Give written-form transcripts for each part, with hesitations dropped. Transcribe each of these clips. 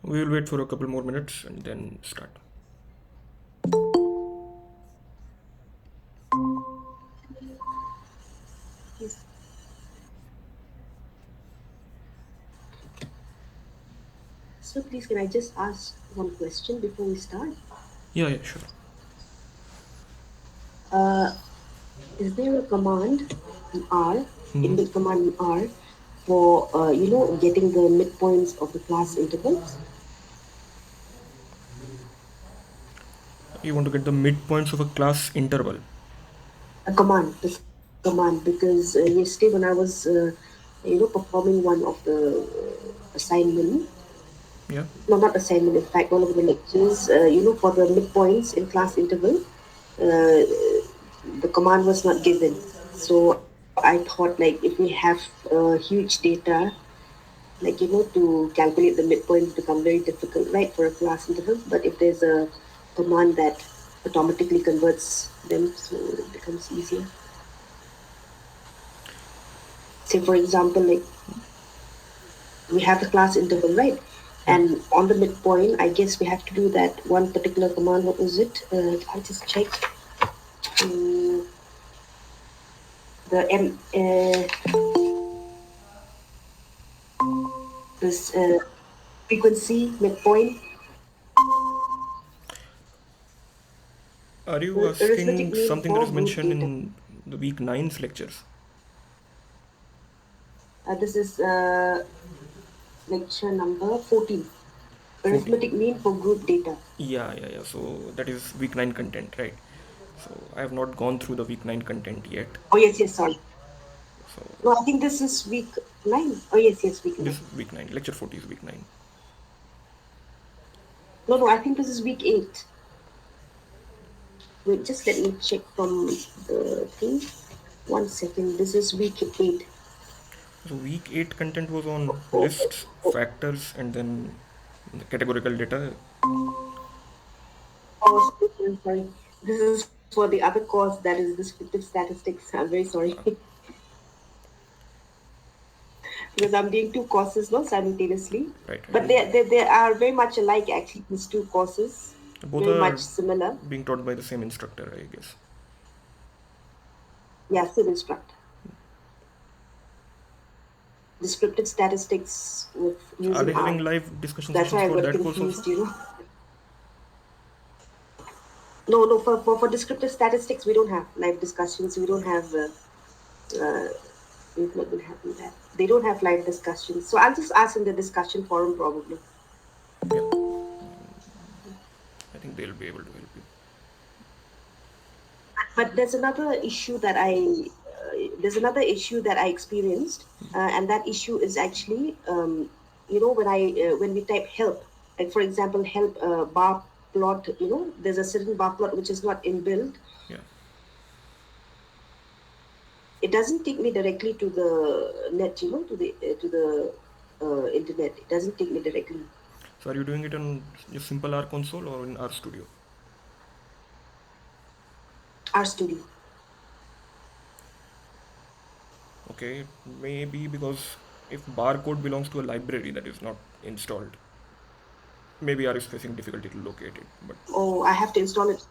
We will wait for a couple more minutes and then start. Yes. So please, can I just ask one question before we start? Yeah, yeah, sure. Uh, is there a command in R, inbuilt command in R, for getting the midpoints of the class intervals? You want to get the midpoints of a class interval. A command, this command, because yesterday when I was, performing one of the assignment, Yeah. no, not assignment, in fact, one of the lectures, for the midpoints in class interval, the command was not given. So I thought, like, if we have huge data, like, to calculate the midpoints become very difficult, right, for a class interval. But if there's a command that automatically converts them, so it becomes easier. Say, for example, like, we have the class interval, right? Yeah. And on the midpoint, I guess we have to do that one particular command. What was it? I just checked. Um, the this frequency midpoint Are you arithmetic asking mean something that for is group mentioned data. in the week 9's lectures? This is lecture number 14. 14. Arithmetic mean for group data. Yeah, yeah, yeah. So that is week 9 content, right? So I have not gone through the week 9 content yet. Oh yes, yes, sorry. So No, I think this is week 9. Oh yes, yes, week 9. this is week 9. Lecture 40 is week 9. No, no, I think this is week 8. Wait, just let me check from the thing. One second. This is week 8. So week 8 content was on Oh, lists, oh, factors, and then the categorical data. oh, sorry. This is for the other course that is descriptive statistics. I'm very sorry. Because I'm doing two courses no simultaneously. Right, right. But they are very much alike actually, these two courses. Both Very much are similar. being taught by the same instructor, I guess. Yeah, same instructor. Descriptive statistics with So are using they R. having live discussion That's sessions why I for got that course also? confused. No, no, for descriptive statistics, we don't have live discussions. We don't Okay. have, we've not been having that. They don't have live discussions. So I'll just ask in the discussion forum probably. Yeah. I think they'll be able to help you. But there's another issue that I experienced, and that issue is actually, when we type help, like for example, help bar plot. There's a certain bar plot which is not inbuilt. Yeah. It doesn't take me directly to the net, to the internet. It doesn't take me directly. So are you doing it on your simple R console or in R Studio? R Studio. Okay, maybe because if barcode belongs to a library that is not installed, maybe R is facing difficulty to locate it. But Oh, I have to install it.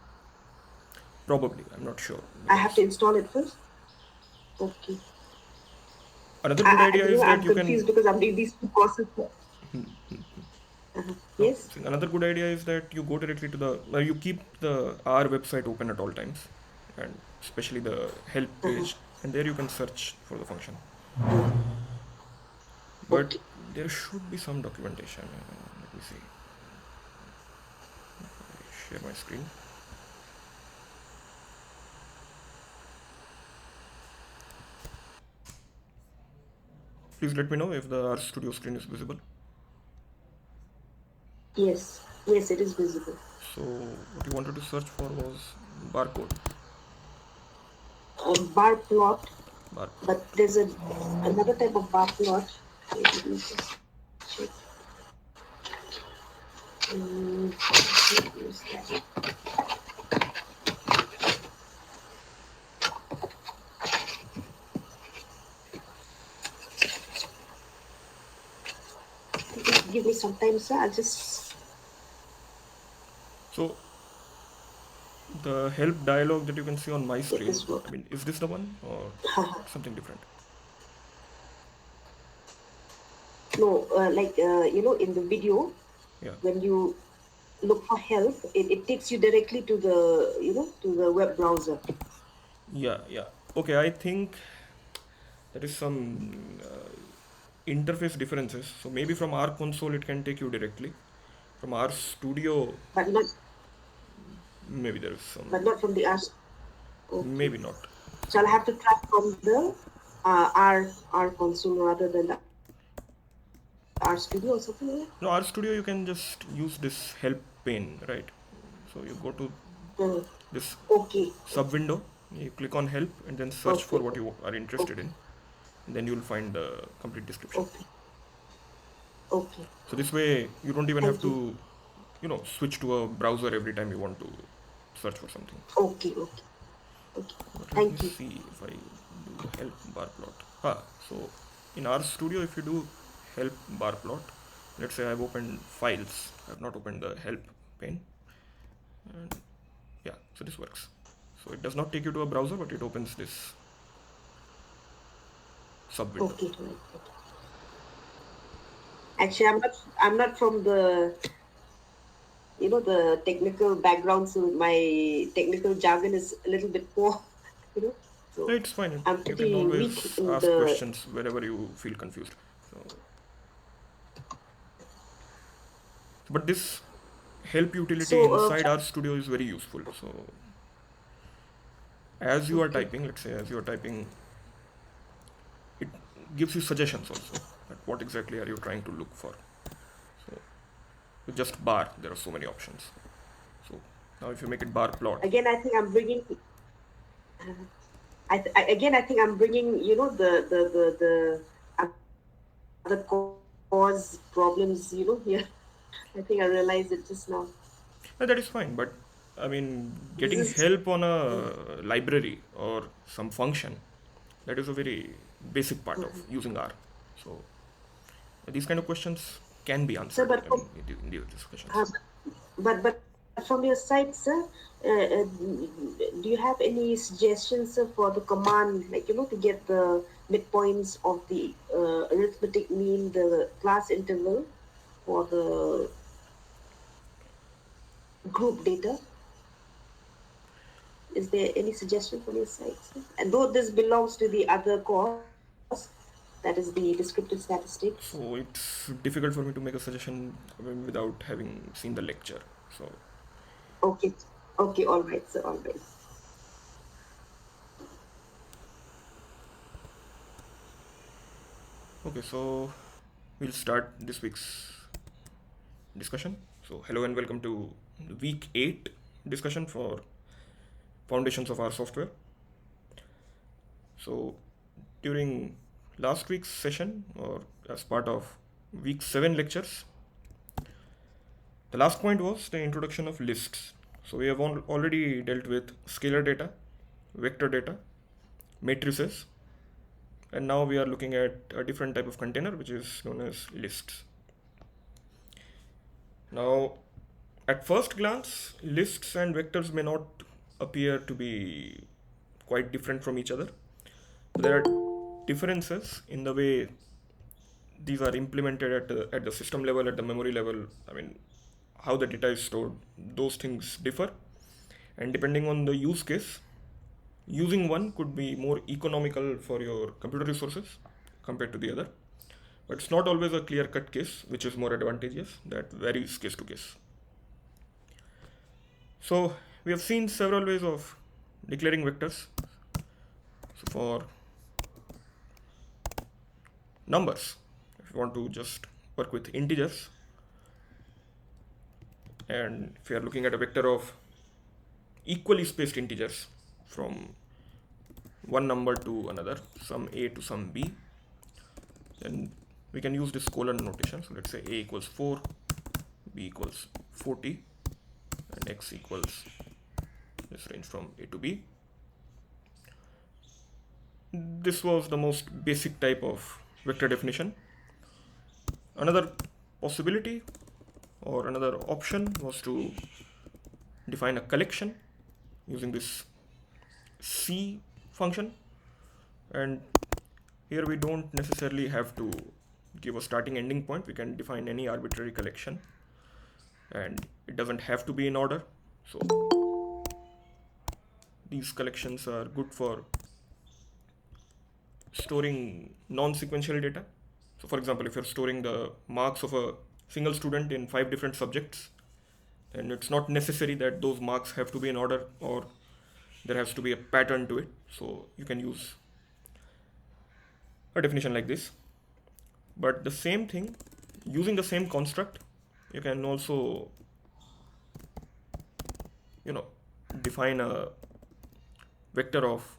probably, I'm not sure I have because to install it first. Okay. another good idea is that I'm you can. confused because I'm doing these two courses. No, Yes. see, another good idea is that you go directly to the. You keep the R website open at all times, and especially the help Uh-huh. page, and there you can search for the function. But Okay. there should be some documentation. Let me see. Share my screen. Please let me know if the R Studio screen is visible. Yes. Yes, it is visible. So what you wanted to search for was barcode. Bar plot, Bar plot. but there's another type of bar plot. Wait, let me just check. What is that? give me some time, sir. I'll just. So the help dialog that you can see on my Get screen, this work. I mean, is this the one or something different? No, in the video, Yeah, when you look for help, it takes you directly to the web browser. yeah. Okay, I think there is some interface differences. So maybe from our console it can take you directly. From our studio, But not maybe there is some, but not from the R. Okay. maybe not. So So I'll have to try from the R console rather than the R studio or something like that. no, our studio you can just use this help pane, right? So you go to this Okay, sub window, you click on help and then search okay, for what you are interested okay, in, and then you'll find the complete description. okay, okay. So this way you don't even have Thank you. to, switch to a browser every time you want to search for something. Okay, okay, okay. But let me Thank you. see if I do help bar plot. So in our studio, if you do help bar plot, let's say I've opened files, I've not opened the help pane, and yeah, so this works. So it does not take you to a browser, but it opens this sub window. Okay, right. Okay. Actually, I'm not from the technical background, so my technical jargon is a little bit poor. you know. Yeah, So it's fine. I'm You can pretty weak always in ask the. questions whenever you feel confused. So, but this help utility So inside our studio is very useful. So as you are okay, typing, let's say as you are typing, it gives you suggestions also. That what exactly are you trying to look for? So with just bar, there are so many options. So now if you make it bar plot, again, I think I'm bringing. Again, I think I'm bringing the other cause problems here. I think I realized it just now. that is fine. But I mean, This getting is. help on a library or some function, that is a very basic part of using R. So these kind of questions can be Sir, answered. but I mean, in these discussions. uh, but from your side, sir, do you have any suggestions, sir, for the command, like to get the midpoints of the arithmetic mean, the class interval for the group data? Is there any suggestion from your side, sir? And though this belongs to the other course, that is the descriptive statistics. So it's difficult for me to make a suggestion without having seen the lecture. So Okay, okay, all right, sir, all right. okay, so we'll start this week's discussion. So hello and welcome to the week 8 discussion for foundations of our software. So during last week's session or as part of week 7 lectures, the last point was the introduction of lists. So we have already dealt with scalar data, vector data, matrices, and now we are looking at a different type of container which is known as lists. Now, at first glance, lists and vectors may not appear to be quite different from each other. So there are differences in the way these are implemented at the system level, at the memory level. I mean, how the data is stored, those things differ. And depending on the use case, using one could be more economical for your computer resources compared to the other. But it's not always a clear cut case, which is more advantageous. That varies case to case. So we have seen several ways of declaring vectors. So for numbers, if you want to just work with integers, and if you are looking at a vector of equally spaced integers from one number to another, some a to some b, then we can use this colon notation. So let's say a equals 4, b equals 40, and x equals this range from a to b. This was the most basic type of vector definition. Another possibility or another option was to define a collection using this C function. And here we don't necessarily have to give a starting ending point. We can define any arbitrary collection and it doesn't have to be in order. So these collections are good for storing non-sequential data. So for example, if you're storing the marks of a single student in 5 different subjects, and it's not necessary that those marks have to be in order or there has to be a pattern to it. So you can use a definition like this. But the same thing, using the same construct, you can also, you know, define a vector of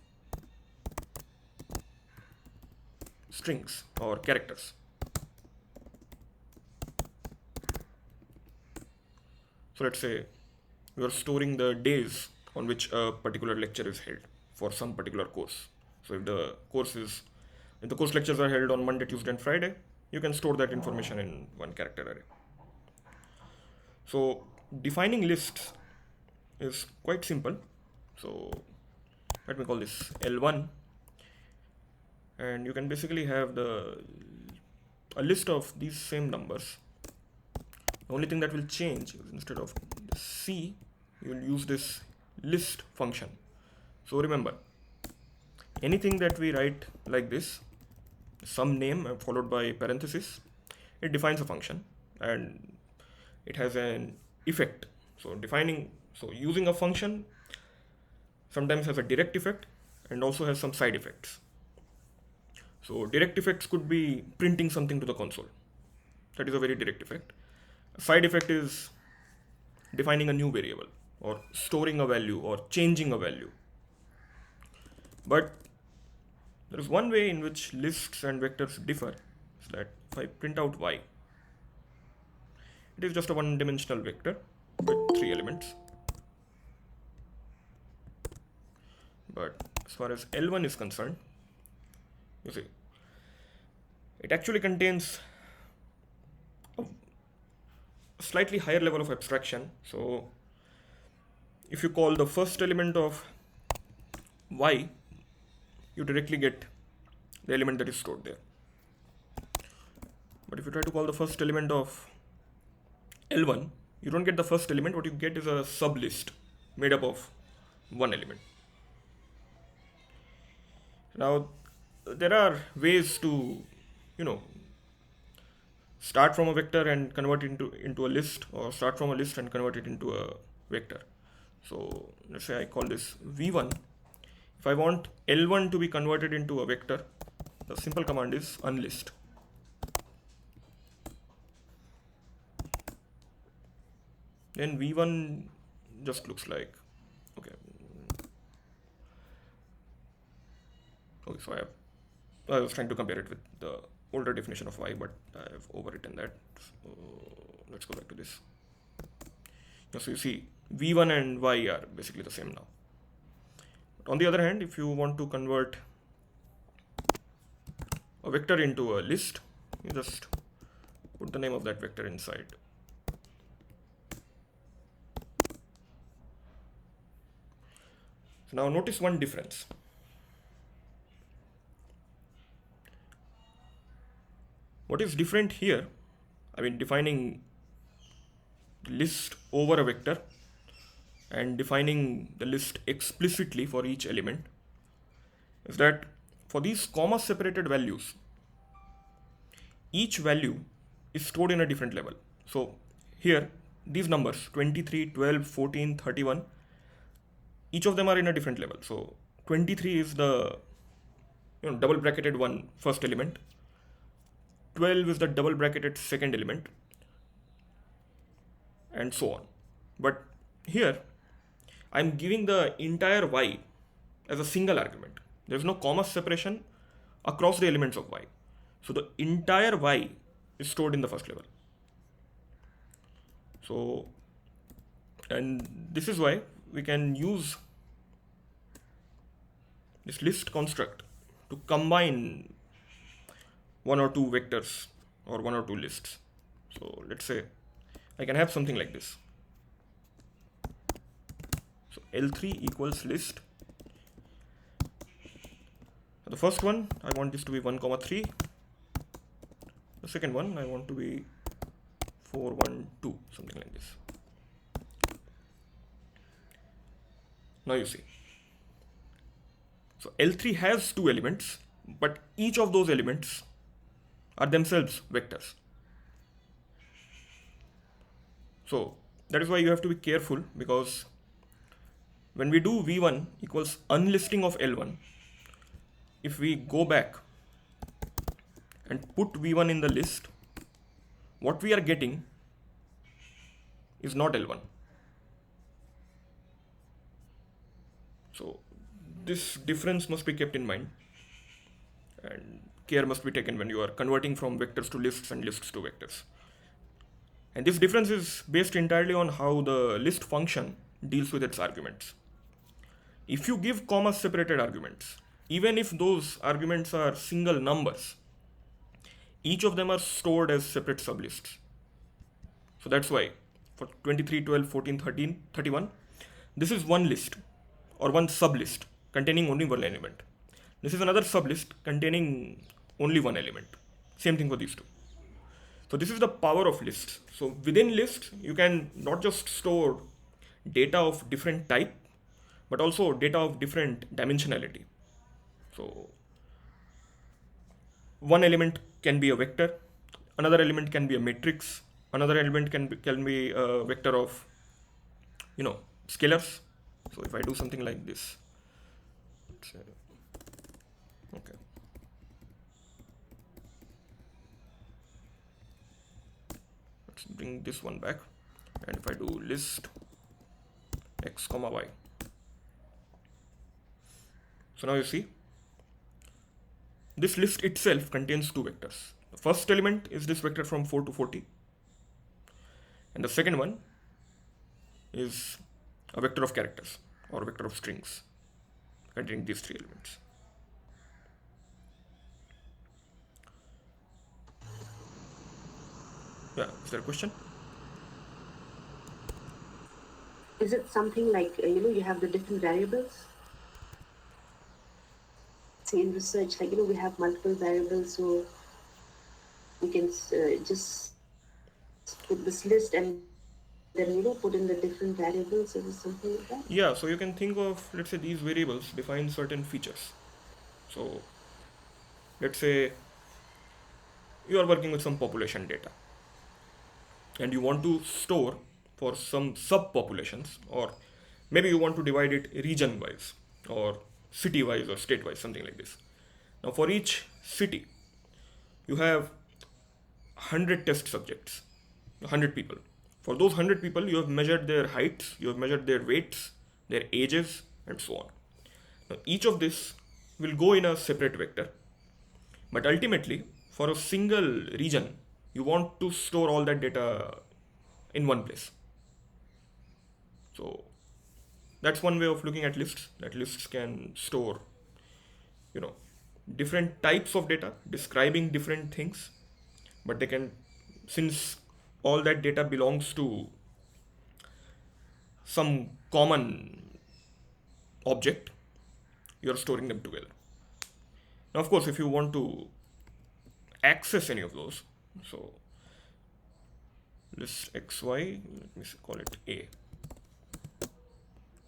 strings or characters. So let's say you are storing the days on which a particular lecture is held for some particular course. So if the course lectures are held on Monday, Tuesday, and Friday, you can store that information in one character array. So defining lists is quite simple. So let me call this L1, and you can basically have a list of these same numbers. The only thing that will change is instead of C, you will use this list function. So remember, anything that we write like this, some name followed by parenthesis, it defines a function and it has an effect. So using a function sometimes has a direct effect and also has some side effects. So direct effects could be printing something to the console. That is a very direct effect. A side effect is defining a new variable or storing a value or changing a value. But there is one way in which lists and vectors differ, is that if I print out y, it is just a one-dimensional vector with 3 elements. But as far as L1 is concerned, you see, it actually contains a slightly higher level of abstraction. So if you call the first element of y, you directly get the element that is stored there. But if you try to call the first element of L1, you don't get the first element. What you get is a sublist made up of one element. Now, there are ways to, you know, start from a vector and convert it into a list, or start from a list and convert it into a vector. So let's say I call this v1. If I want L1 to be converted into a vector, the simple command is unlist. Then v1 just looks like, okay. Okay, so I was trying to compare it with the older definition of y, but I have overwritten that. So let's go back to this. So you see, v1 and y are basically the same now. But on the other hand, if you want to convert a vector into a list, you just put the name of that vector inside. So now notice one difference. What is different here, I mean defining list over a vector and defining the list explicitly for each element, is that for these comma separated values, each value is stored in a different level. So here, these numbers 23, 12, 14, 31, each of them are in a different level. So 23 is the double bracketed one first element, 12 is the double bracketed second element, and so on. But here I'm giving the entire y as a single argument. There's no comma separation across the elements of y. So the entire y is stored in the first level. So, and this is why we can use this list construct to combine one or two vectors or one or two lists. So let's say I can have something like this. So L3 equals list. The first one, I want this to be 1 comma 3. The second one, I want to be 4 1 2, something like this. Now you see, so L3 has two elements, but each of those elements are themselves vectors. So that is why you have to be careful, because when we do v1 equals unlisting of L1, if we go back and put v1 in the list, what we are getting is not L1. So this difference must be kept in mind, and care must be taken when you are converting from vectors to lists and lists to vectors. And this difference is based entirely on how the list function deals with its arguments. If you give comma separated arguments, even if those arguments are single numbers, each of them are stored as separate sublists. So that's why for 23, 12, 14, 13, 31, this is one list or one sublist containing only one element. This is another sublist containing only one element. Same thing for these two. So this is the power of lists. So within lists, you can not just store data of different type, but also data of different dimensionality. So one element can be a vector, another element can be a matrix, another element can be a vector of, scalars. So if I do something like this, let's say, okay, let's bring this one back, and if I do list x comma y, so now you see this list itself contains two vectors. The first element is this vector from 4 to 40, and the second one is a vector of characters or vector of strings containing these three elements. Yeah, is there a question? Is it something like, you have the different variables? Say in research, like, we have multiple variables, so we can just put this list and then, put in the different variables. Is it something like that? Yeah, so you can think of, let's say, these variables define certain features. So let's say you are working with some population data and you want to store for some subpopulations, or maybe you want to divide it region wise or city wise or state wise, something like this. Now for each city you have 100 test subjects, 100 people. For those 100 people, you have measured their heights, you have measured their weights, their ages, and so on. Now, each of this will go in a separate vector, but ultimately, for a single region, you want to store all that data in one place. So that's one way of looking at lists. That lists can store, you know, different types of data describing different things, but they can, since all that data belongs to some common object, you're storing them together. Now, of course, if you want to access any of those, so list xy, let me call it a.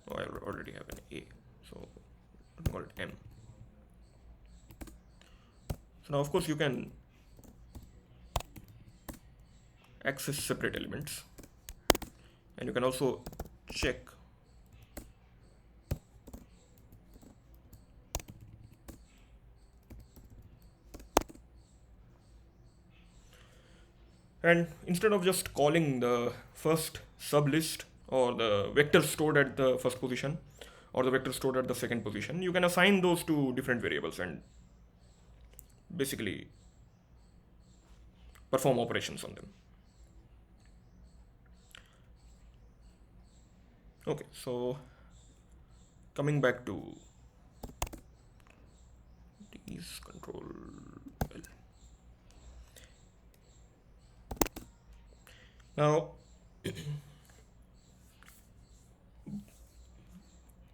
Oh, I already have an a, so let me call it m. So now, of course, you can access separate elements, and you can also check and instead of just calling the first sublist or the vector stored at the first position or the vector stored at the second position, you can assign those to different variables and basically perform operations on them. Okay, so coming back to these control L. Now,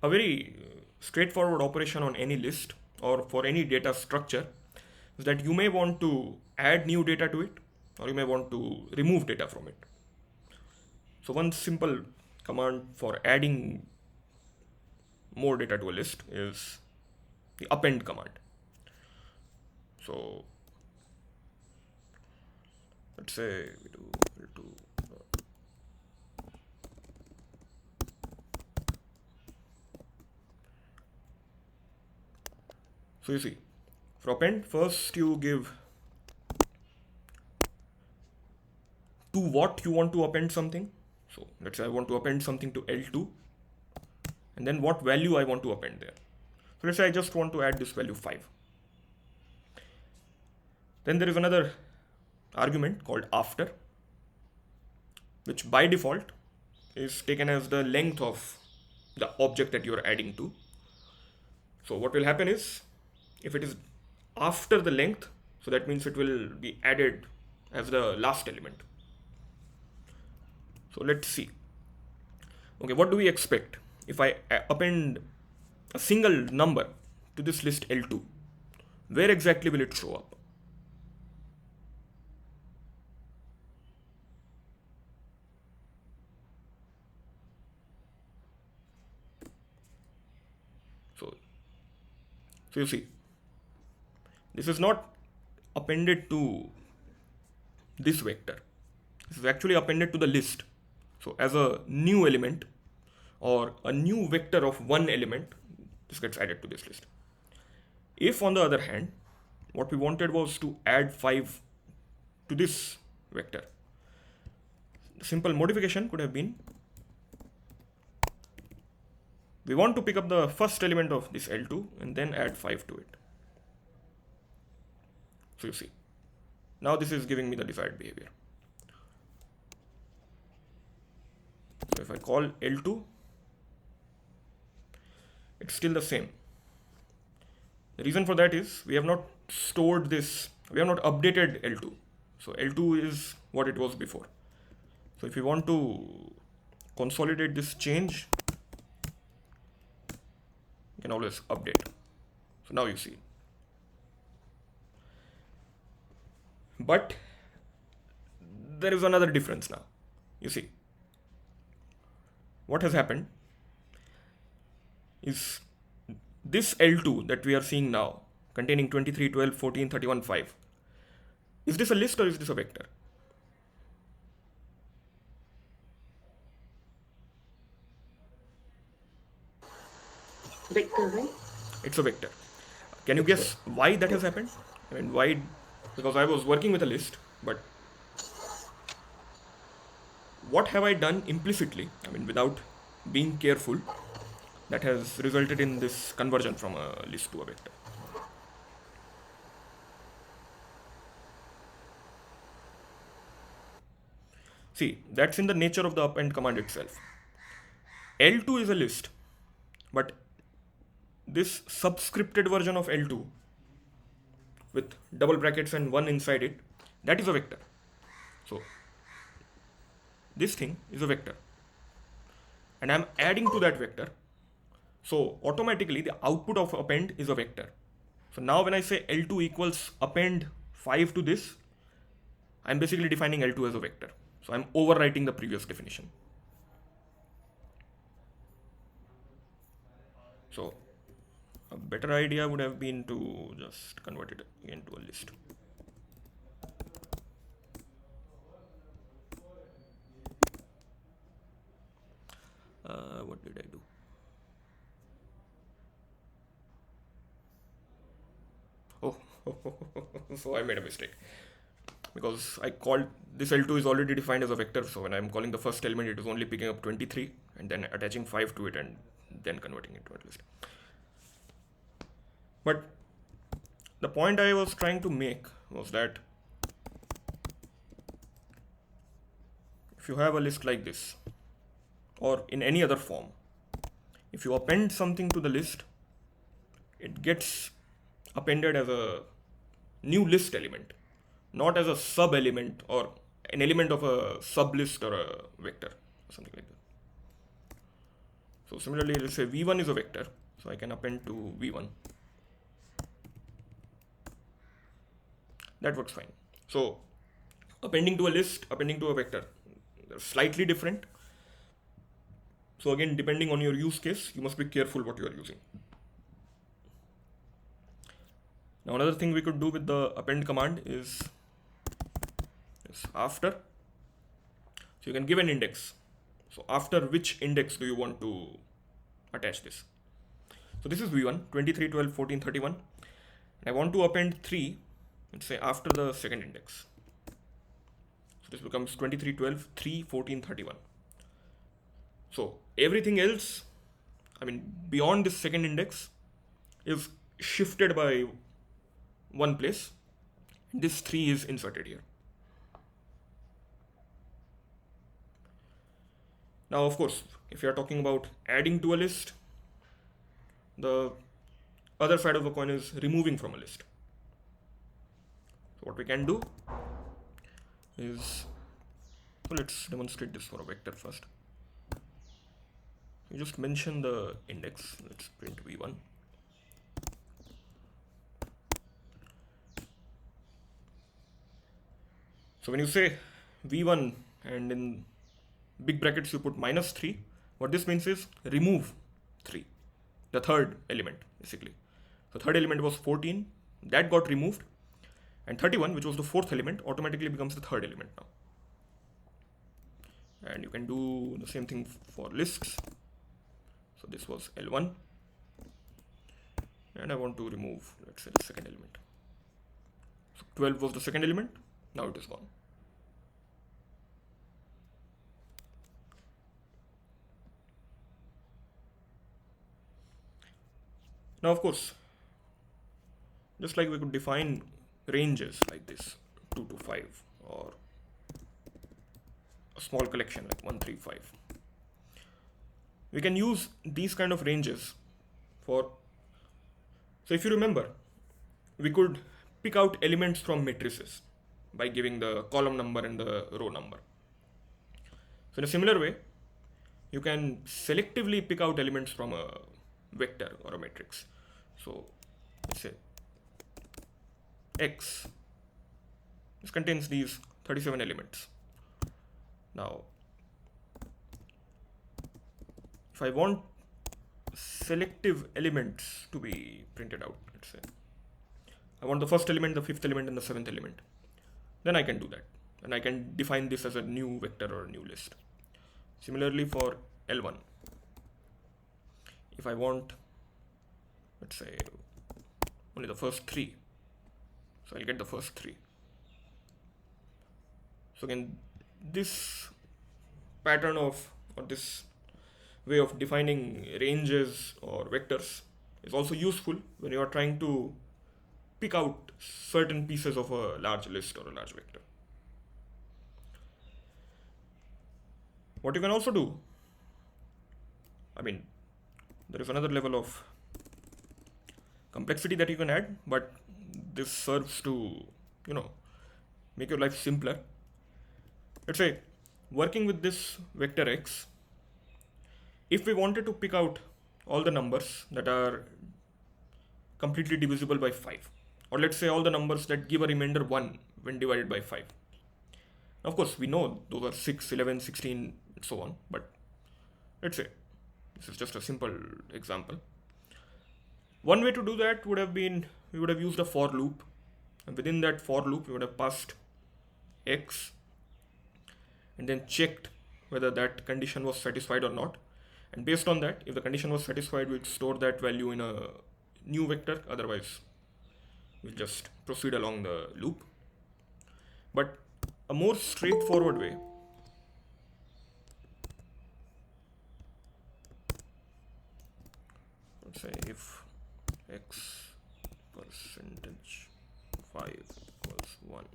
a very straightforward operation on any list or for any data structure is that you may want to add new data to it or you may want to remove data from it. So, one simple command for adding more data to a list is the append command. So, let's say we do so you see, for append, first you give to what you want to append something. So let's say I want to append something to L2 and then what value I want to append there. So let's say I just want to add this value 5. Then there is another argument called after, which by default is taken as the length of the object that you are adding to. So what will happen is if it is after the length, so that means it will be added as the last element. So let's see. Okay, what do we expect if I append a single number to this list L2? Where exactly will it show up? So, so you see, this is not appended to this vector. This is actually appended to the list. So as a new element or a new vector of one element, this gets added to this list. If on the other hand, what we wanted was to add 5 to this vector, the simple modification could have been we want to pick up the first element of this L2 and then add 5 to it. So you see, now this is giving me the desired behavior. So if I call L2, it's still the same. The reason for that is we have not stored this, we have not updated L2. So L2 is what it was before. So if we want to consolidate this change, you can always update. So now you see. But there is another difference now. You see, what has happened is this L2 that we are seeing now, containing 23, 12, 14, 31, 5, is this a list or is this a vector? Vector, right? It's a vector. Can you guess why that has happened? I mean, why? Because I was working with a list, but what have I done implicitly? I mean, without being careful, that has resulted in this conversion from a list to a vector. See, that's in the nature of the append command itself. L2 is a list, but this subscripted version of L2 with double brackets and 1 inside it, that is a vector. So this thing is a vector and I'm adding to that vector. So automatically the output of append is a vector. So now when I say L2 equals append 5 to this, I'm basically defining L2 as a vector. So I'm overwriting the previous definition. So a better idea would have been to just convert it into a list. What did I do? Oh, so I made a mistake because I called this L2 is already defined as a vector. So when I'm calling the first element, it is only picking up 23 and then attaching 5 to it and then converting it to a list. But the point I was trying to make was that if you have a list like this or in any other form, if you append something to the list, it gets appended as a new list element, not as a sub element or an element of a sublist or a vector, or something like that. So similarly, let's say v1 is a vector, so I can append to v1. That works fine. So appending to a list, appending to a vector, they're slightly different. So again, depending on your use case, you must be careful what you are using. Now another thing we could do with the append command is after. So you can give an index. So after which index do you want to attach this? So this is v1, 23, 12, 14, 31. And I want to append 3, let's say after the second index. So this becomes 23, 12, 3, 14, 31. So everything else, I mean, beyond this second index is shifted by one place. This 3 is inserted here. Now, of course, if you are talking about adding to a list, the other side of the coin is removing from a list. So what we can do is, well, let's demonstrate this for a vector first. You just mention the index. Let's print v1. So when you say v1 and in big brackets you put -3, what this means is remove 3, the third element basically. So third element was 14, that got removed, and 31, which was the fourth element, automatically becomes the third element now. And you can do the same thing for lists. So this was L1, and I want to remove, let's say, the second element. So 12 was the second element, now it is gone. Now, of course, just like we could define ranges like this, 2 to 5, or a small collection like 1, 3, 5. We can use these kind of ranges for, so if you remember, we could pick out elements from matrices by giving the column number and the row number. So in a similar way, you can selectively pick out elements from a vector or a matrix. So let's say X, this contains these 37 elements. Now, if I want selective elements to be printed out, let's say I want the first element, the fifth element, and the seventh element, then I can do that. And I can define this as a new vector or a new list. Similarly for L1, if I want, let's say, only the first 3, so I'll get the first 3. So again, this pattern of, or this way of defining ranges or vectors is also useful when you are trying to pick out certain pieces of a large list or a large vector. What you can also do, I mean, there is another level of complexity that you can add, but this serves to, make your life simpler. Let's say, working with this vector x, if we wanted to pick out all the numbers that are completely divisible by 5, or let's say all the numbers that give a remainder 1 when divided by 5. Of course, we know those are 6, 11, 16, and so on, but let's say this is just a simple example. One way to do that would have been, we would have used a for loop, and within that for loop we would have passed x and then checked whether that condition was satisfied or not, and based on that, if the condition was satisfied, we'd store that value in a new vector, otherwise we'll just proceed along the loop. But a more straightforward way, let's say if x percentage 5 equals 1,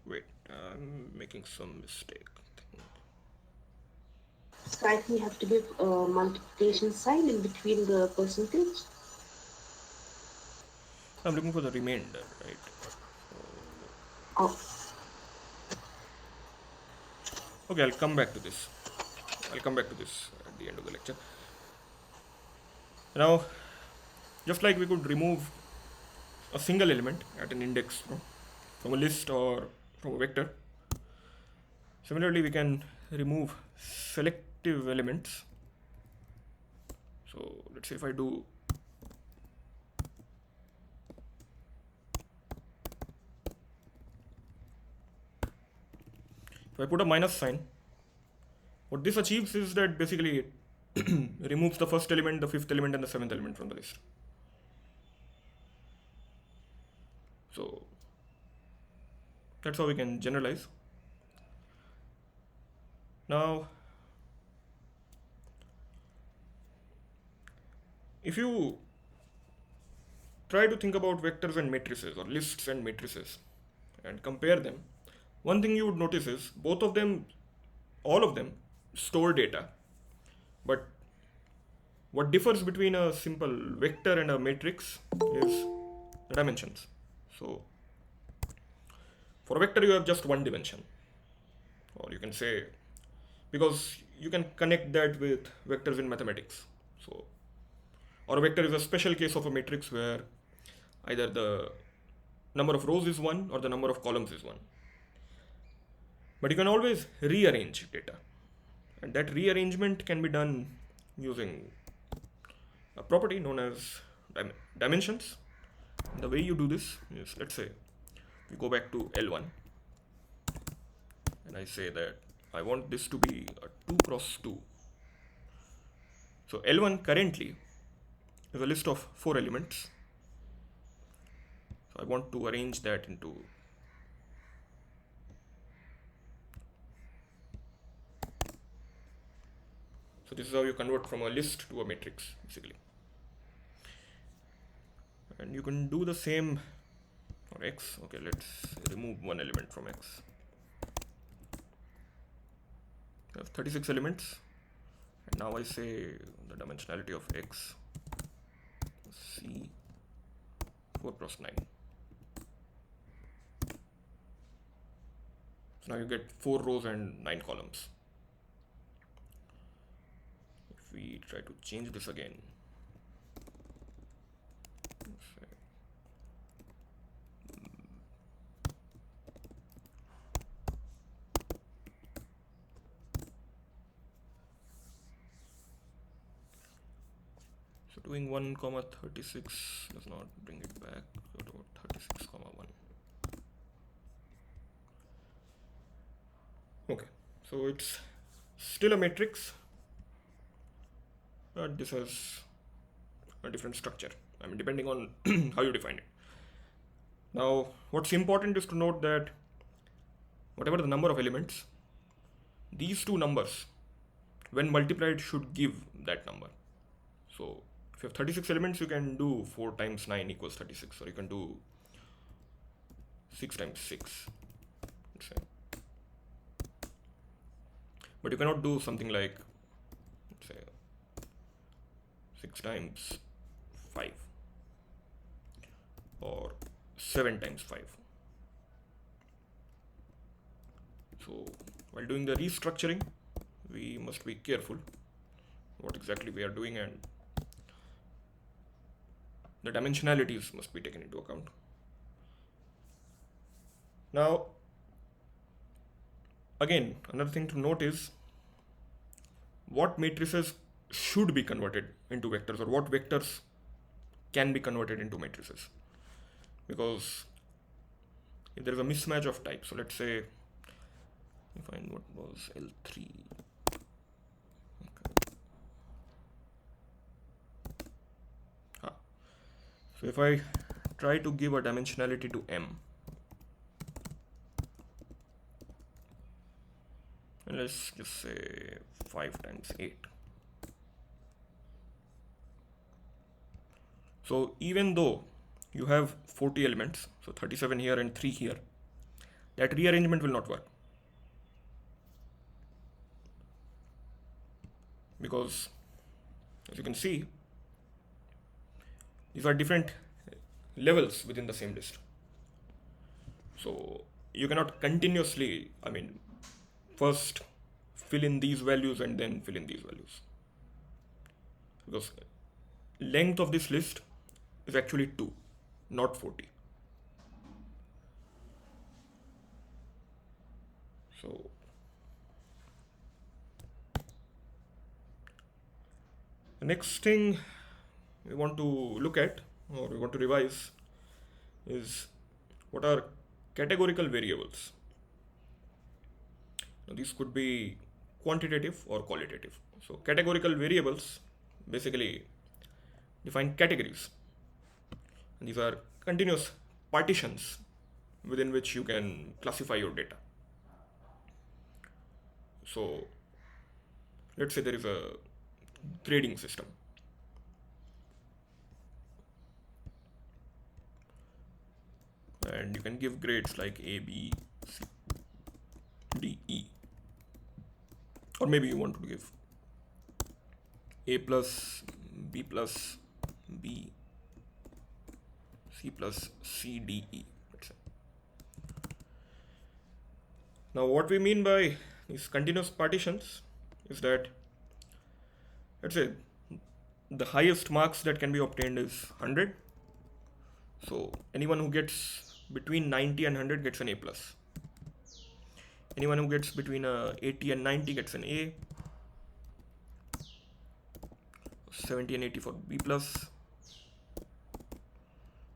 wait, I'm making some mistake. So I think you have to give a multiplication sign in between the percentage. I'm looking for the remainder, right? Oh, Okay, I'll come back to this. I'll come back to this at the end of the lecture. Now, just like we could remove a single element at an index from a list or from a vector, similarly we can remove selective elements. So let's say if I put a minus sign, what this achieves is that basically it removes the first element, the fifth element, and the seventh element from the list. So that's how we can generalize. Now, if you try to think about vectors and matrices or lists and matrices and compare them, one thing you would notice is both of them, all of them, store data. But what differs between a simple vector and a matrix is the dimensions. So for a vector, you have just one dimension, or you can say, because you can connect that with vectors in mathematics. So, or a vector is a special case of a matrix where either the number of rows is one or the number of columns is one. But you can always rearrange data, and that rearrangement can be done using a property known as dimensions. And the way you do this is, let's say we go back to L1 and I say that I want this to be a 2 cross 2. So L1 currently is a list of 4 elements. So I want to arrange that into, so this is how you convert from a list to a matrix basically. And you can do the same for X. Okay, let's remove one element from X. I have 36 elements, and now I say the dimensionality of X C 4 cross 9. So now you get 4 rows and 9 columns. If we try to change this again, so doing 1 comma 36 does not bring it back to 36 comma 1. Okay, so it's still a matrix, but this has a different structure. I mean, depending on how you define it. Now, what's important is to note that whatever the number of elements, these two numbers, when multiplied, should give that number. So, if you have 36 elements, you can do 4 times 9 equals 36, or you can do 6 times 6. Let's say. But you cannot do something like, let's say, 6 times 5 or 7 times 5. So while doing the restructuring, we must be careful what exactly we are doing, and the dimensionalities must be taken into account. Now, again, another thing to note is what matrices should be converted into vectors, or what vectors can be converted into matrices. Because if there is a mismatch of type, so let's say we find what was L3. Okay. So if I try to give a dimensionality to M, and let's just say 5 times 8. So even though you have 40 elements, so 37 here and 3 here, that rearrangement will not work, because as you can see, these are different levels within the same list. So you cannot continuously, first fill in these values and then fill in these values, because length of this list is actually 2, not 40. So the next thing we want to look at, or we want to revise, is what are categorical variables. Now, these could be quantitative or qualitative. So categorical variables basically define categories. And these are continuous partitions within which you can classify your data. So let's say there is a grading system. And you can give grades like A, B, C, D, E. Or maybe you want to give A plus, B plus, B, C plus, C, D, E. Let's say. Now, what we mean by these continuous partitions is that, let's say, the highest marks that can be obtained is 100. So anyone who gets between 90 and 100 gets an A plus. Anyone who gets between 80 and 90 gets an A. 70 and 80 for B plus.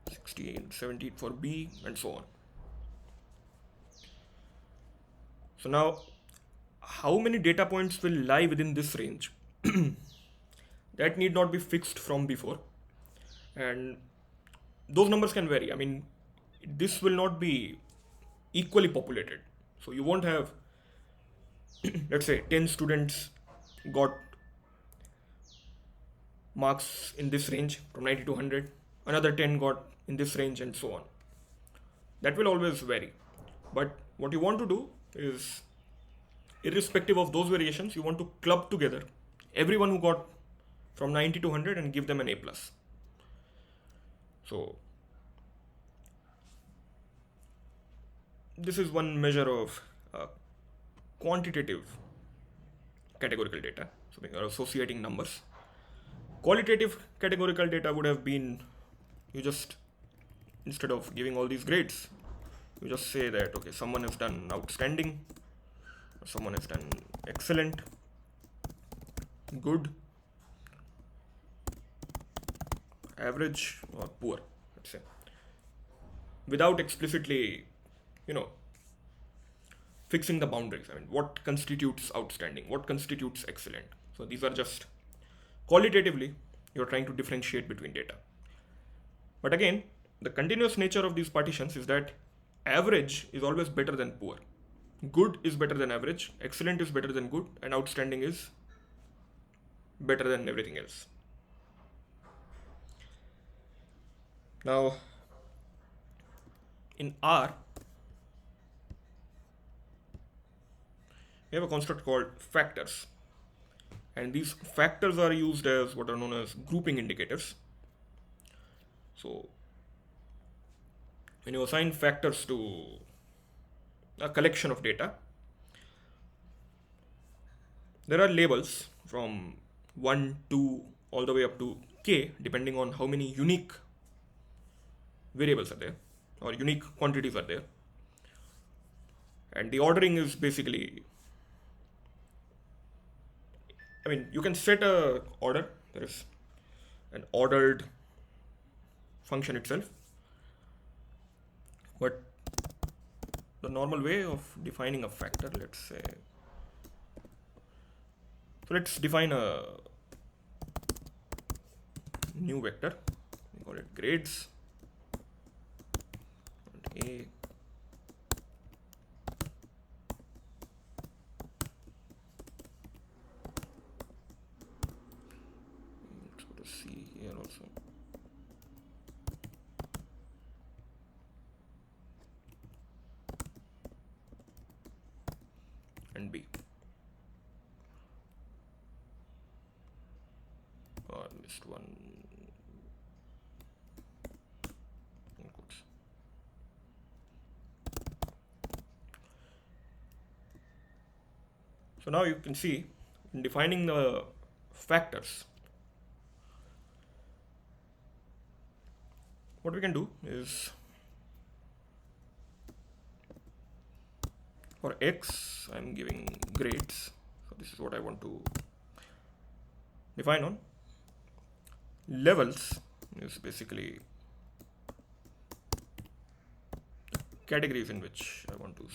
60 and 70 for B, and so on. So now, how many data points will lie within this range? That need not be fixed from before. And those numbers can vary. This will not be equally populated. So you won't have, let's say, 10 students got marks in this range from 90 to 100, another 10 got in this range, and so on. That will always vary. But what you want to do is, irrespective of those variations, you want to club together everyone who got from 90 to 100 and give them an A plus. So this is one measure of quantitative categorical data. So we are associating numbers. Qualitative categorical data would have been, you just, instead of giving all these grades, you just say that, okay, someone has done outstanding, or someone has done excellent, good, average, or poor, let's say, without explicitly, fixing the boundaries. What constitutes outstanding? What constitutes excellent? So these are just qualitatively, you're trying to differentiate between data. But again, the continuous nature of these partitions is that average is always better than poor. Good is better than average, excellent is better than good, and outstanding is better than everything else. Now, in R, we have a construct called factors. And these factors are used as what are known as grouping indicators. So, when you assign factors to a collection of data, there are labels from 1, 2, all the way up to k, depending on how many unique variables are there, or unique quantities are there. And the ordering is basically, you can set a order. There is an ordered function itself. But the normal way of defining a factor, let's say, so let's define a new vector. We call it grades. And A. Let's go to C here also. and B. Or missed one. So now you can see in defining the factors, what we can do is for X, I'm giving grades. So this is what I want to define on. Levels is basically categories in which I want to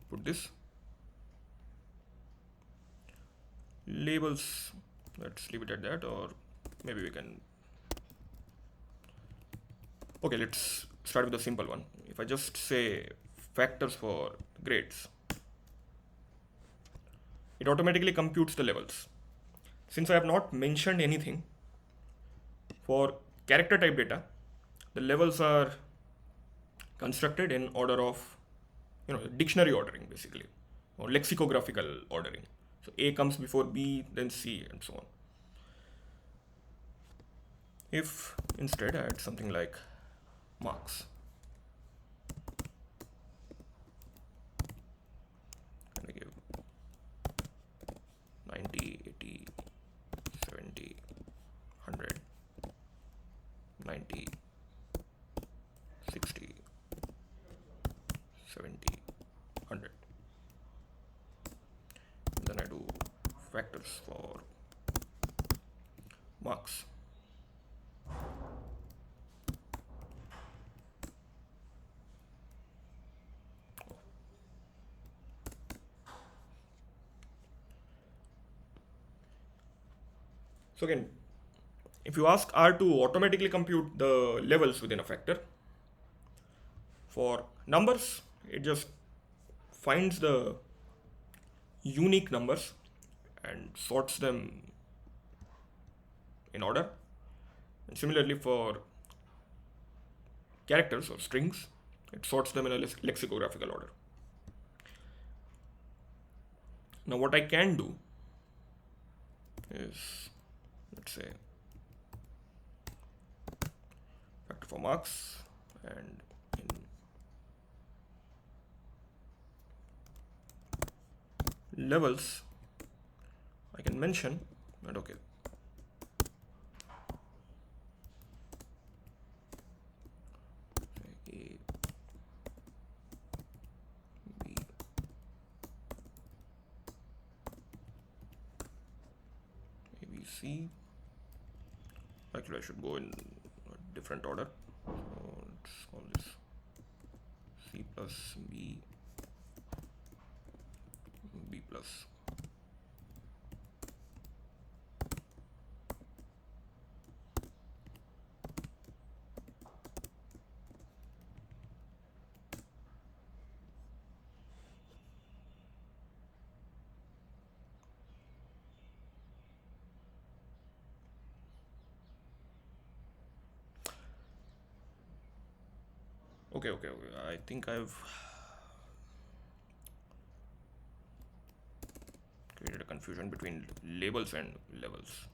put this. Labels, let's leave it at that, or maybe we can. Okay, let's start with the simple one. If I just say factors for grades, it automatically computes the levels. Since I have not mentioned anything for character type data, the levels are constructed in order of, dictionary ordering basically, or lexicographical ordering. So A comes before B, then C, and so on. If instead I add something like marks, and I give 90, 80, 70, 100, 90, 60, 70, 100. And then I do factors for marks. So again, if you ask R to automatically compute the levels within a factor, for numbers, it just finds the unique numbers and sorts them in order. And similarly for characters or strings, it sorts them in a lexicographical order. Now what I can do is, let's say, factor for marks, and in levels I can mention that okay, A, B, A, B, C. Actually I should go in a different order. So let's call this C plus B, B plus. Okay. I think I've created a confusion between labels and levels.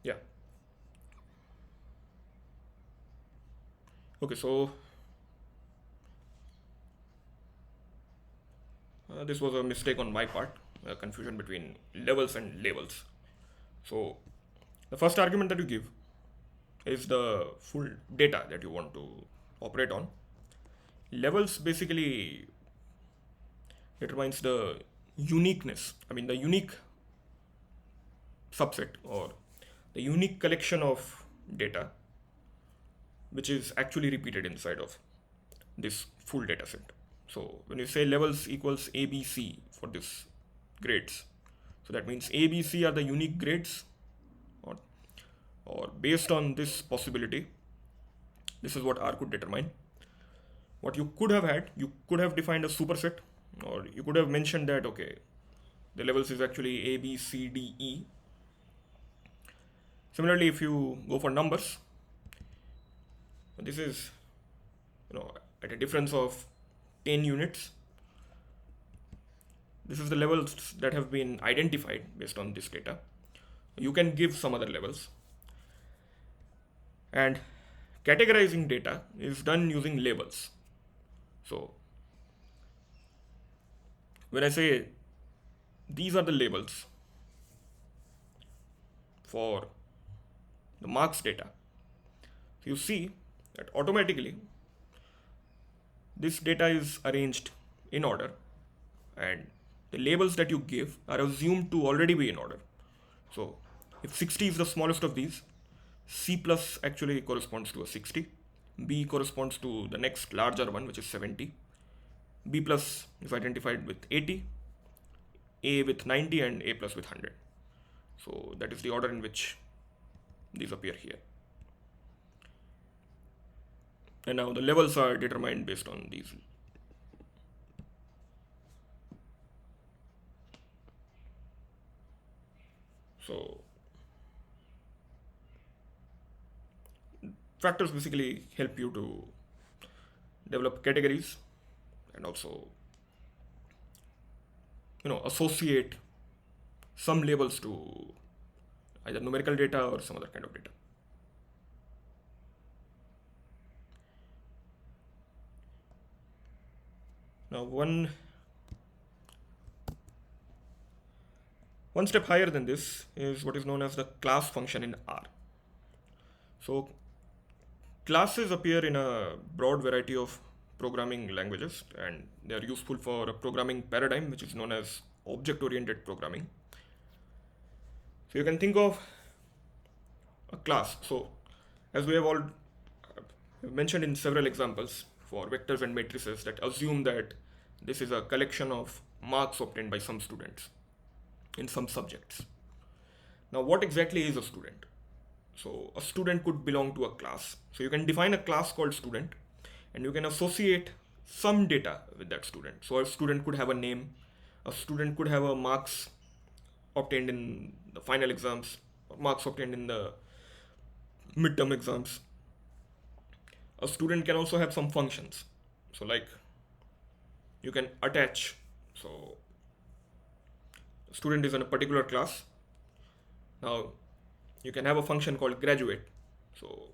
Yeah. Okay, so this was a mistake on my part, a confusion between levels and labels. So the first argument that you give is the full data that you want to operate on. Levels basically determines the uniqueness, the unique subset or the unique collection of data which is actually repeated inside of this full data set. So when you say levels equals ABC for this grades, so that means ABC are the unique grades, or, or based on this possibility, this is what R could determine. What you could have had, you could have defined a superset, or you could have mentioned that, okay, the levels is actually A, B, C, D, E. Similarly, if you go for numbers, This is, you know, at a difference of 10 units. This is the levels that have been identified based on this data. You can give some other levels. And categorizing data is done using labels. So when I say these are the labels for the marks data, you see that automatically this data is arranged in order, and the labels that you give are assumed to already be in order. So if 60 is the smallest of these, C plus actually corresponds to a 60, B corresponds to the next larger one, which is 70, B plus is identified with 80, A with 90, and A plus with 100. So that is the order in which these appear here. And now the levels are determined based on these. So factors basically help you to develop categories and also, associate some labels to either numerical data or some other kind of data. Now one step higher than this is what is known as the class function in R. So classes appear in a broad variety of programming languages, and they are useful for a programming paradigm which is known as object-oriented programming. So you can think of a class. So as we have all mentioned in several examples for vectors and matrices that assume that this is a collection of marks obtained by some students in some subjects. Now, what exactly is a student? So, a student could belong to a class. So, you can define a class called student, and you can associate some data with that student. So, a student could have a name, a student could have a marks obtained in the final exams, or marks obtained in the midterm exams. A student can also have some functions. So, like you can attach. So, student is in a particular class. Now, you can have a function called graduate. So,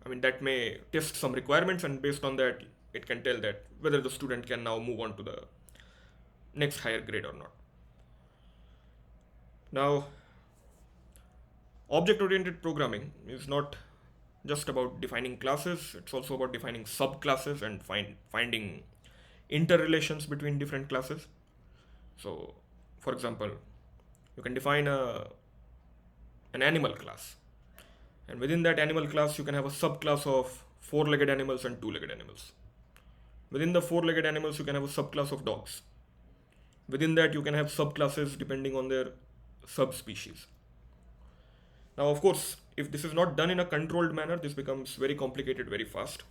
that may test some requirements, and based on that, it can tell that whether the student can now move on to the next higher grade or not. Now, object-oriented programming is not just about defining classes, it's also about defining subclasses and finding interrelations between different classes. So, for example, you can define an animal class, and within that animal class you can have a subclass of four-legged animals and two-legged animals. Within the four-legged animals you can have a subclass of dogs. Within that you can have subclasses depending on their subspecies. Now, of course, if this is not done in a controlled manner, this becomes very complicated very fast.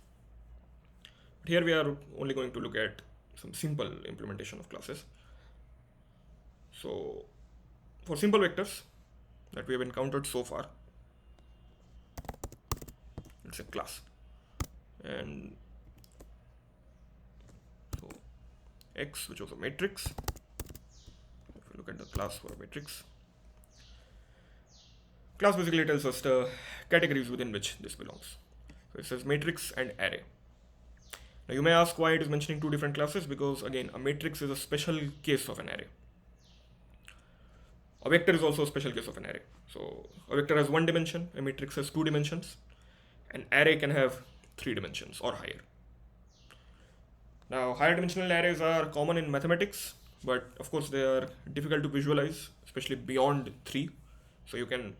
But here we are only going to look at some simple implementation of classes. So for simple vectors that we have encountered so far, it's a class. And so X, which was a matrix, if you look at the class for a matrix, class basically tells us the categories within which this belongs. So it says matrix and array. Now you may ask why it is mentioning two different classes, because again, a matrix is a special case of an array. A vector is also a special case of an array. So a vector has one dimension, a matrix has two dimensions, an array can have three dimensions or higher. Now, higher dimensional arrays are common in mathematics, but of course they are difficult to visualize, especially beyond 3. So you can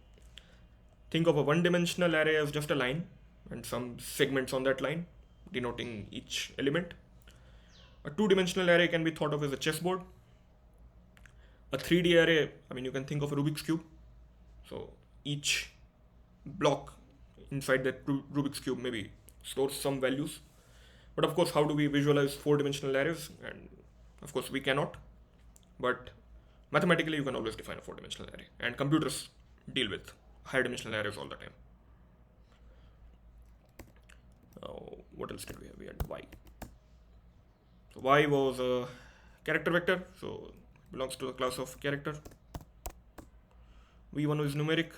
think of a one-dimensional array as just a line and some segments on that line denoting each element. A two-dimensional array can be thought of as a chessboard. A 3D array, you can think of a Rubik's cube. So each block inside that Rubik's cube maybe stores some values. But of course, how do we visualize four-dimensional arrays? And of course, we cannot. But mathematically, you can always define a four-dimensional array. And computers deal with higher dimensional arrays all the time. Now, what else did we have? We had y. So y was a character vector, so it belongs to the class of character. v1 is numeric,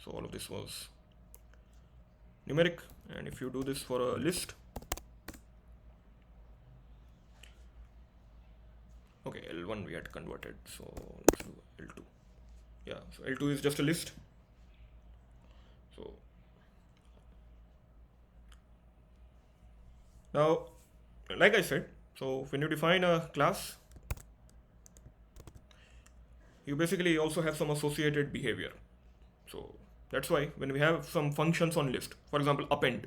so all of this was numeric. And if you do this for a list, okay, L1 we had converted, so let's do L2. Yeah, so L2 is just a list. So now, like I said, so when you define a class, you basically also have some associated behavior. So that's why when we have some functions on list, for example, append.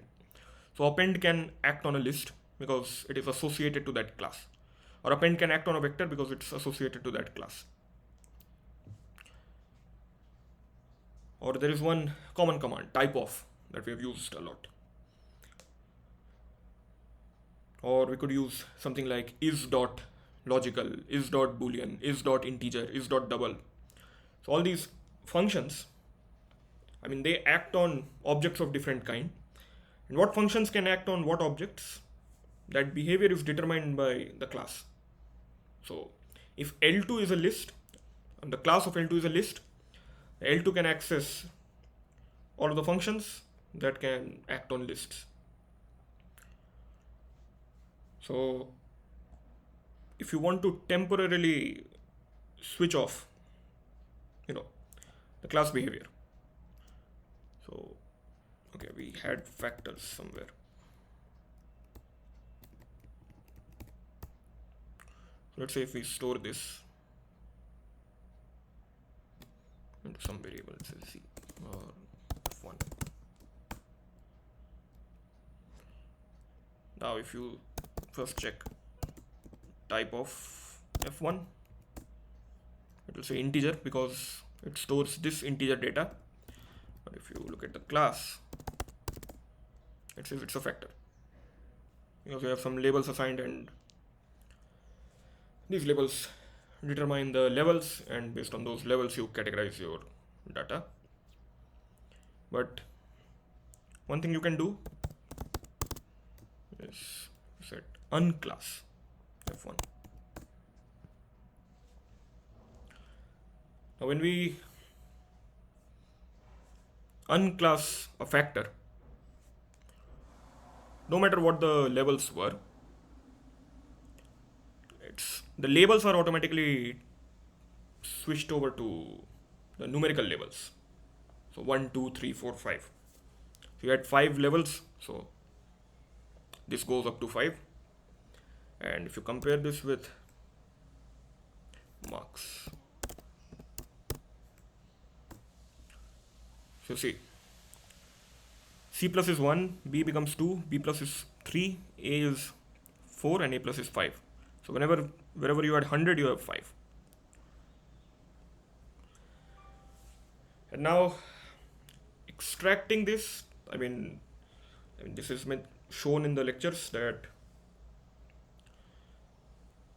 So append can act on a list because it is associated to that class. Or append can act on a vector because it's associated to that class. Or there is one common command, type of, that we have used a lot. Or we could use something like is dot logical, is dot boolean, is dot integer, is dot double. So all these functions, I mean, they act on objects of different kind. And what functions can act on what objects? That behavior is determined by the class. So if L2 is a list, and the class of L2 is a list, L2 can access all of the functions that can act on lists. So if you want to temporarily switch off, the class behavior. So, okay, we had factors somewhere. Let's say if we store this into some variable, let's say C or F1. Now if you first check type of F1, it will say integer because it stores this integer data. But if you look at the class, it says it's a factor because we have some labels assigned, and these labels determine the levels, and based on those levels you categorize your data. But one thing you can do is set unclass F1. Now when we unclass a factor, no matter what the levels were, the labels are automatically switched over to the numerical labels. So 1, 2, 3, 4, 5. So you had 5 levels, so this goes up to 5. And if you compare this with marks, so see, C plus is 1, B becomes 2, B plus is 3, A is 4, and A plus is 5. So wherever you had 100, you have 5. And now extracting this, I mean this is shown in the lectures that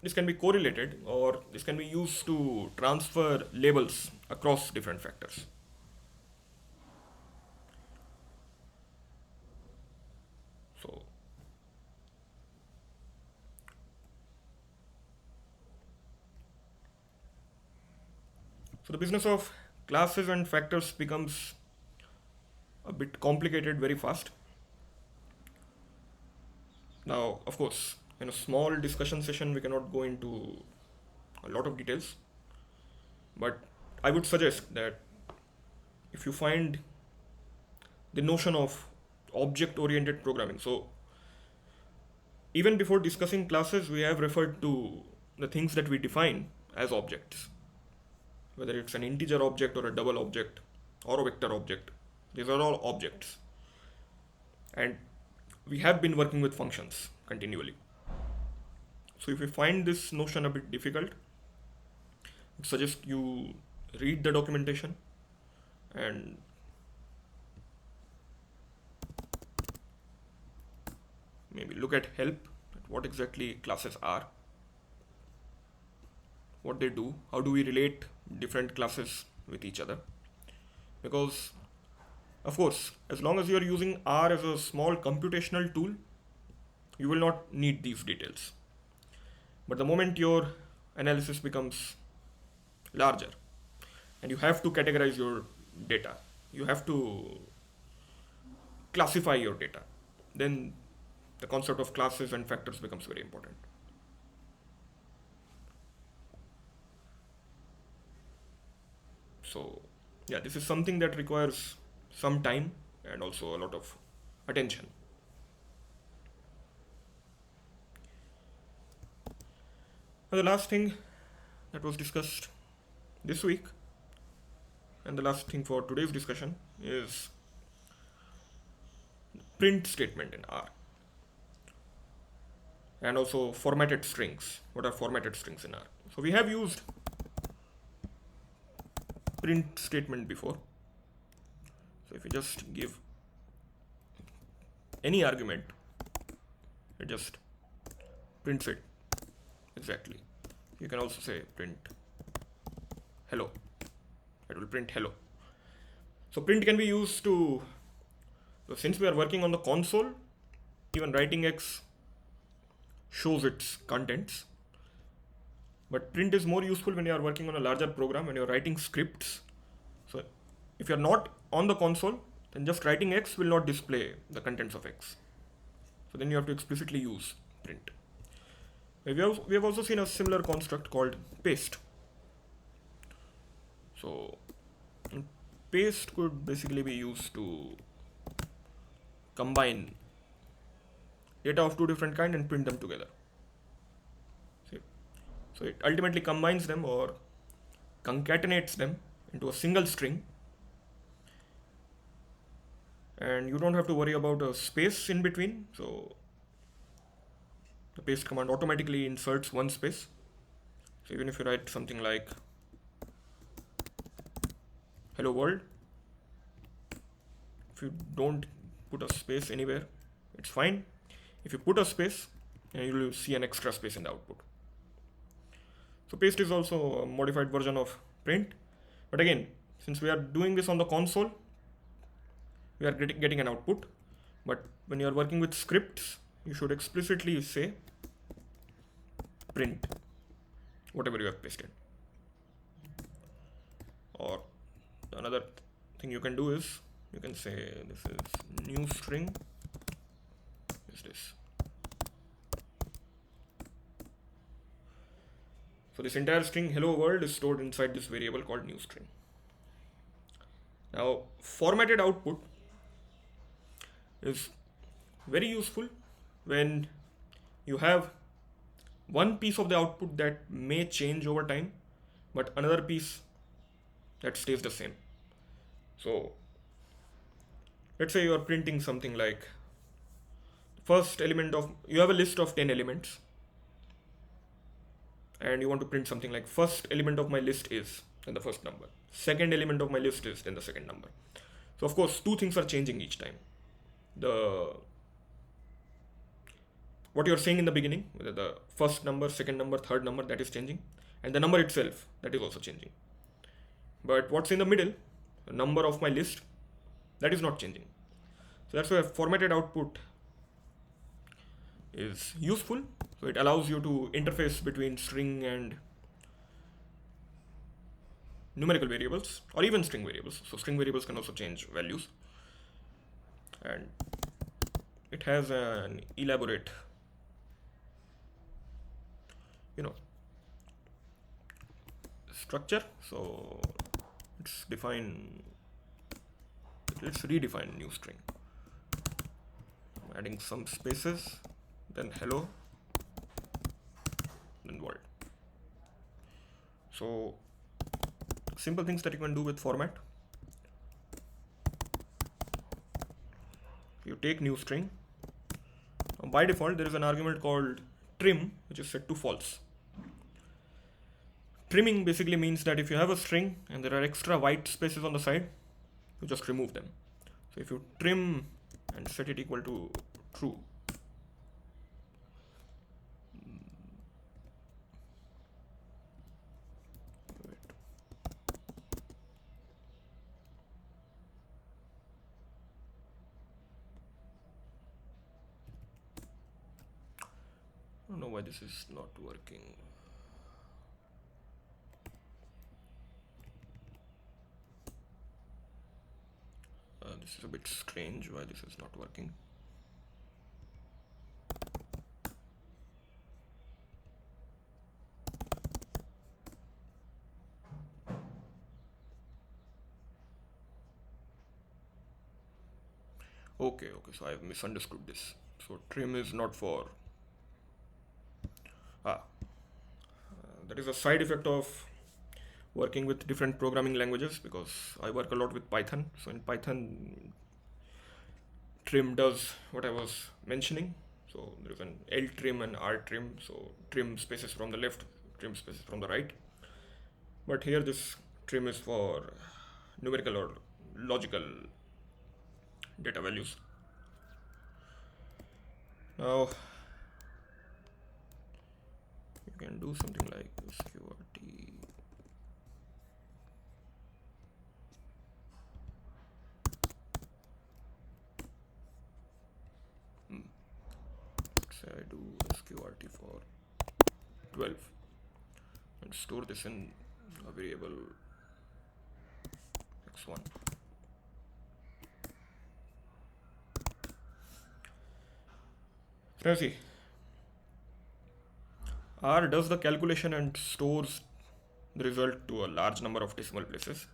this can be correlated, or this can be used to transfer labels across different factors. So the business of classes and factors becomes a bit complicated very fast. Now, of course, in a small discussion session, we cannot go into a lot of details, but I would suggest that if you find the notion of object-oriented programming, so even before discussing classes, we have referred to the things that we define as objects, whether it's an integer object or a double object or a vector object. These are all objects. And we have been working with functions continually. So if you find this notion a bit difficult, I suggest you read the documentation and maybe look at help, at what exactly classes are, what they do, how do we relate different classes with each other. Because Of course, as long as you are using R as a small computational tool, you will not need these details. But the moment your analysis becomes larger and you have to categorize your data, you have to classify your data, then the concept of classes and factors becomes very important. So, yeah, this is something that requires some time and also a lot of attention. And the last thing that was discussed this week, and the last thing for today's discussion, is print statement in R, and also formatted strings. What are formatted strings in R? So we have used print statement before. So if you just give any argument, it just prints it exactly. You can also say print hello. It will print hello. So print can be used to, so since we are working on the console, even writing X shows its contents. But print is more useful when you are working on a larger program, when you are writing scripts. So if you are not on the console, then just writing X will not display the contents of X. So then you have to explicitly use print. We have also seen a similar construct called paste. So paste could basically be used to combine data of two different kinds and print them together. See? So it ultimately combines them or concatenates them into a single string, and you don't have to worry about a space in between. So the paste command automatically inserts one space. So even if you write something like hello world, if you don't put a space anywhere, it's fine. If you put a space, you will see an extra space in the output. So paste is also a modified version of print. But again, since we are doing this on the console, we are getting an output. But when you are working with scripts, you should explicitly say print whatever you have pasted. Or another thing you can do is you can say this is new string is this. So this entire string hello world is stored inside this variable called new string. Now formatted output is very useful when you have one piece of the output that may change over time, but another piece that stays the same. So let's say you are printing something like first element of, you have a list of 10 elements and you want to print something like first element of my list is, then the first number, second element of my list is, then the second number. So of course two things are changing each time. The what you're saying in the beginning, whether the first number, second number, third number, that is changing, and the number itself, that is also changing. But what's in the middle, the number of my list, that is not changing. So that's why formatted output is useful. So it allows you to interface between string and numerical variables or even string variables. So string variables can also change values, and it has an elaborate, you know, structure. So let's define, let's redefine new string, adding some spaces, then hello, then world. So simple things that you can do with format. You take new string. By default there is an argument called trim which is set to false. Trimming basically means that if you have a string and there are extra white spaces on the side, you just remove them. So if you trim and set it equal to true, I don't know why this is not working. This is a bit strange why this is not working. Okay, so I have misunderstood this. So trim is not for. Ah, that is a side effect of working with different programming languages, because I work a lot with Python. So in Python, trim does what I was mentioning. So there is an L trim and R trim. So trim spaces from the left, trim spaces from the right. But here this trim is for numerical or logical data values. Now you can do something like sqrt. Say I do sqrt for 12 and store this in a variable x1. So see, R does the calculation and stores the result to a large number of decimal places.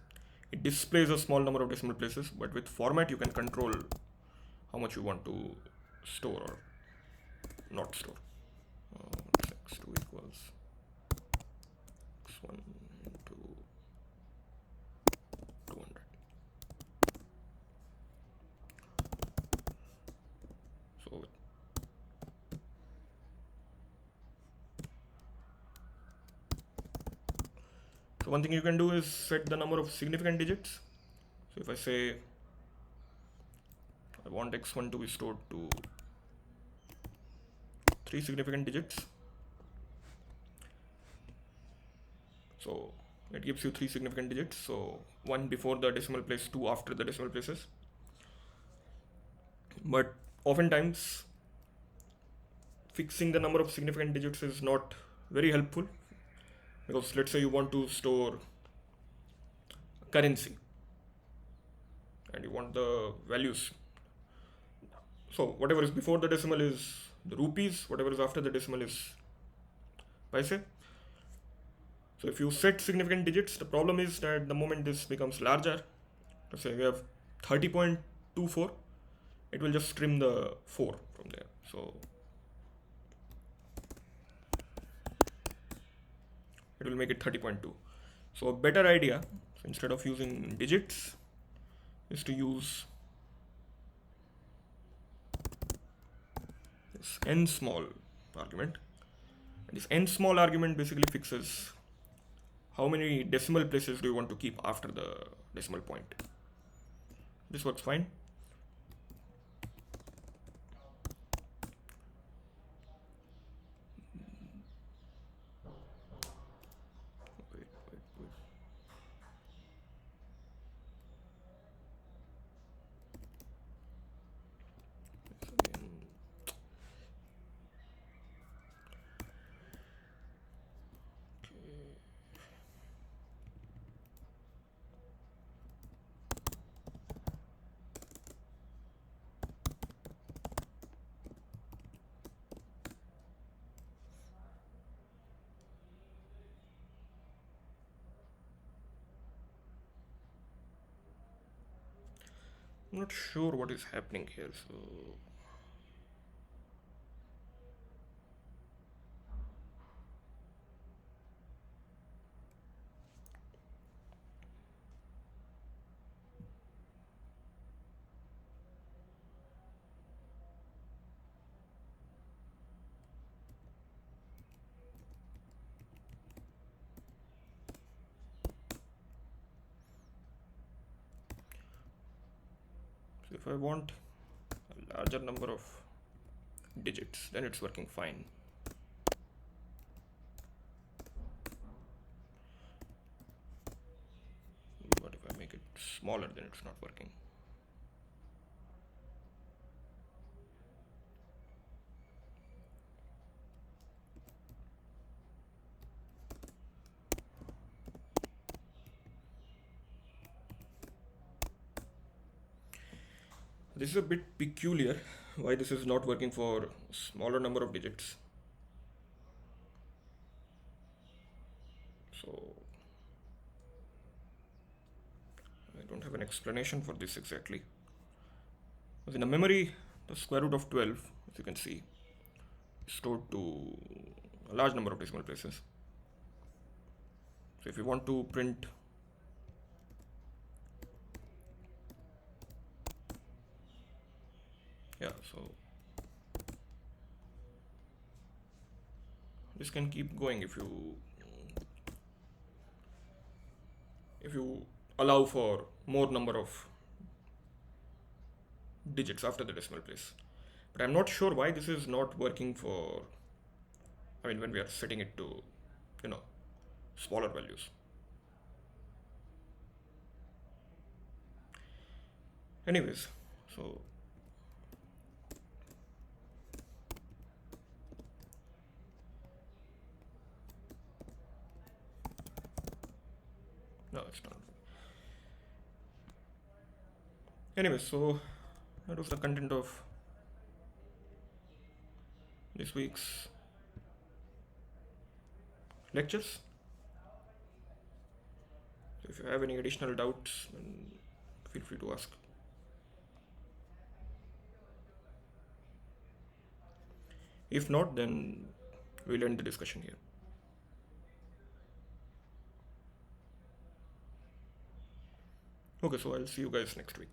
It displays a small number of decimal places, but with format you can control how much you want to store or not store. X2 equals x1 into 200. So one thing you can do is set the number of significant digits. So if I say I want x1 to be stored to 3 significant digits, so it gives you 3 significant digits. So 1 before the decimal place, 2 after the decimal places. But oftentimes fixing the number of significant digits is not very helpful, because let's say you want to store currency and you want the values. So whatever is before the decimal is the rupees, whatever is after the decimal is paise. So if you set significant digits, the problem is that the moment this becomes larger, let's say we have 30.24, it will just trim the 4 from there. So it will make it 30.2. So a better idea, so instead of using digits, is to use this n small argument. And this n small argument basically fixes how many decimal places do you want to keep after the decimal point. This works fine. Wait. Again. Okay. I'm not sure what is happening here, so if I want a larger number of digits, then it's working fine. But if I make it smaller, then it's not working. This is a bit peculiar why this is not working for smaller number of digits. So I don't have an explanation for this exactly. Because in a memory, the square root of 12, as you can see, is stored to a large number of decimal places. So if you want to print yeah, so this can keep going if you allow for more number of digits after the decimal place. But I'm not sure why this is not working for, I mean, when we are setting it to, you know, smaller values. Anyways, so no, it's not. Anyways, so that was the content of this week's lectures. So if you have any additional doubts, then feel free to ask. If not, then we'll end the discussion here. Okay, so I'll see you guys next week.